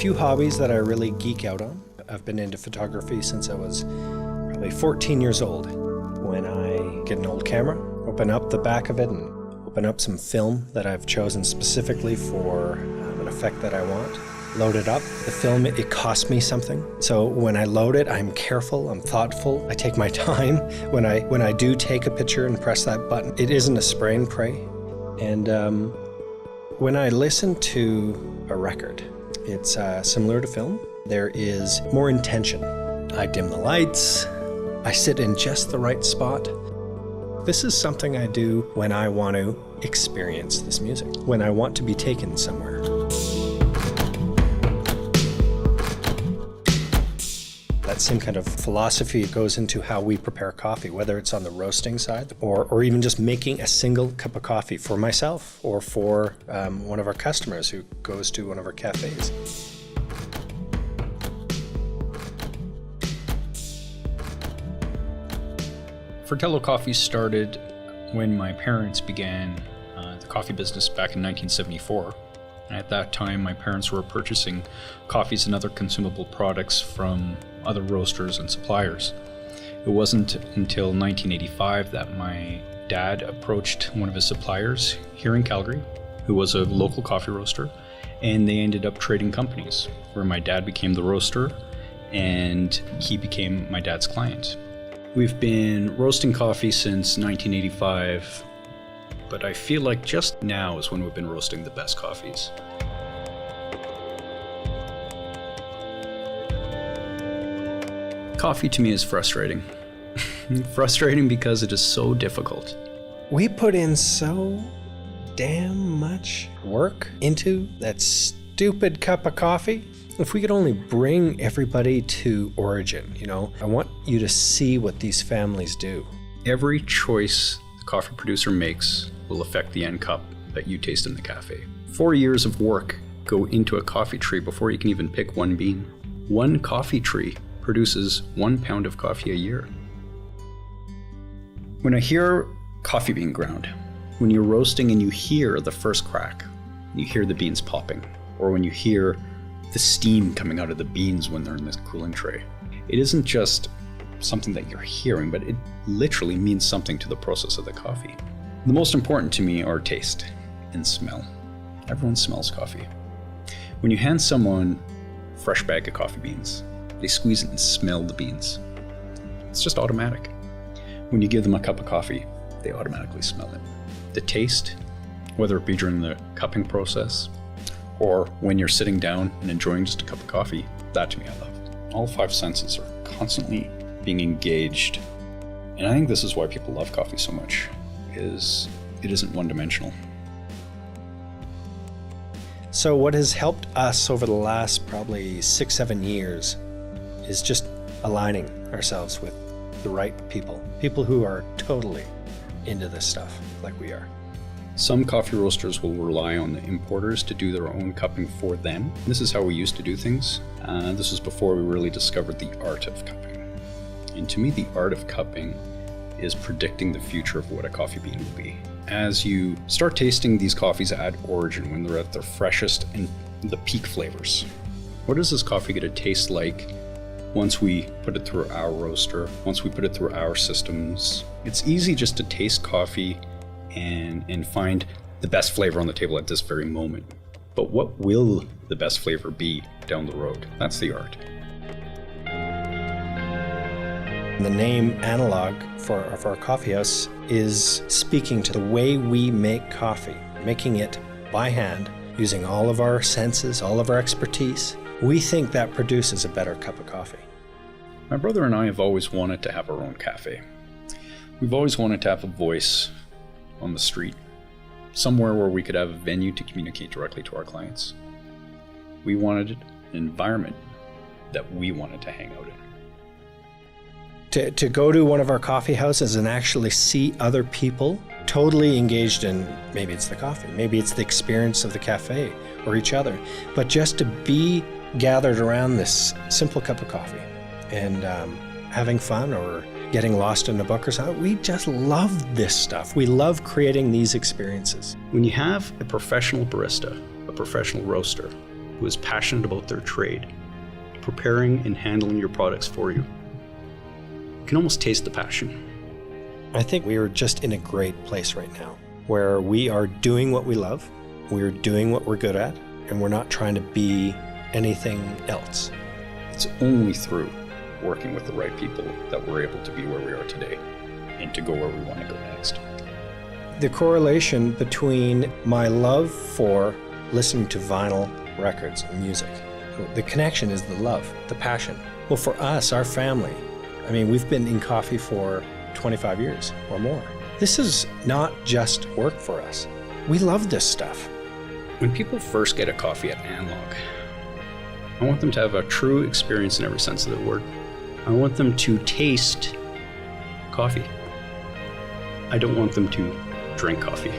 few hobbies that I really geek out on. I've been into photography since I was probably 14 years old. When I get an old camera, open up the back of it and open up some film that I've chosen specifically for an effect that I want. Load it up. The film, it costs me something. So when I load it, I'm careful, I'm thoughtful. I take my time. When I do take a picture and press that button, it isn't a spray and pray. And when I listen to a record, it's similar to film. There is more intention. I dim the lights. I sit in just the right spot. This is something I do when I want to experience this music, when I want to be taken somewhere. That same kind of philosophy goes into how we prepare coffee, whether it's on the roasting side or even just making a single cup of coffee for myself or for one of our customers who goes to one of our cafes. Fratello Coffee started when my parents began the coffee business back in 1974. And at that time, my parents were purchasing coffees and other consumable products from other roasters and suppliers. It wasn't until 1985 that my dad approached one of his suppliers here in Calgary, who was a local coffee roaster, and they ended up trading companies, where my dad became the roaster and he became my dad's client. We've been roasting coffee since 1985, but I feel like just now is when we've been roasting the best coffees. Coffee to me is frustrating. Frustrating because it is so difficult. We put in so damn much work into that stupid cup of coffee. If we could only bring everybody to origin, I want you to see what these families do. Every choice the coffee producer makes will affect the end cup that you taste in the cafe. 4 years of work go into a coffee tree before you can even pick one bean. One coffee tree produces 1 pound of coffee a year. When I hear coffee being ground, when you're roasting and you hear the first crack, you hear the beans popping, or when you hear the steam coming out of the beans when they're in this cooling tray, it isn't just something that you're hearing, but it literally means something to the process of the coffee. The most important to me are taste and smell. Everyone smells coffee. When you hand someone a fresh bag of coffee beans, they squeeze it and smell the beans. It's just automatic. When you give them a cup of coffee, they automatically smell it. The taste, whether it be during the cupping process or when you're sitting down and enjoying just a cup of coffee, that to me I love. All 5 senses are constantly being engaged. And I think this is why people love coffee so much, is it isn't one-dimensional. So what has helped us over the last probably 6-7 years is just aligning ourselves with the right people who are totally into this stuff like we are. Some coffee roasters will rely on the importers to do their own cupping for them. This is how we used to do things. This was before we really discovered the art of cupping. And to me, the art of cupping is predicting the future of what a coffee bean will be. As you start tasting these coffees at origin, when they're at their freshest and the peak flavors, what is this coffee going to taste like once we put it through our roaster, once we put it through our systems? It's easy just to taste coffee and find the best flavor on the table at this very moment. But what will the best flavor be down the road? That's the art. The name Analog for our coffee house is speaking to the way we make coffee, making it by hand, using all of our senses, all of our expertise. We think that produces a better cup of coffee. My brother and I have always wanted to have our own cafe. We've always wanted to have a voice on the street, somewhere where we could have a venue to communicate directly to our clients. We wanted an environment that we wanted to hang out in. To go to one of our coffee houses and actually see other people totally engaged in, maybe it's the coffee, maybe it's the experience of the cafe or each other, but just to be gathered around this simple cup of coffee and having fun or getting lost in a book or something. We just love this stuff. We love creating these experiences. When you have a professional barista, a professional roaster, who is passionate about their trade, preparing and handling your products for you. You can almost taste the passion. I think we are just in a great place right now, where we are doing what we love, we're doing what we're good at, and we're not trying to be anything else. It's only through working with the right people that we're able to be where we are today and to go where we want to go next. The correlation between my love for listening to vinyl records and music, the connection is the love, the passion. Well, for us, our family, I mean, we've been in coffee for 25 years or more. This is not just work for us. We love this stuff. When people first get a coffee at Analog, I want them to have a true experience in every sense of the word. I want them to taste coffee. I don't want them to drink coffee.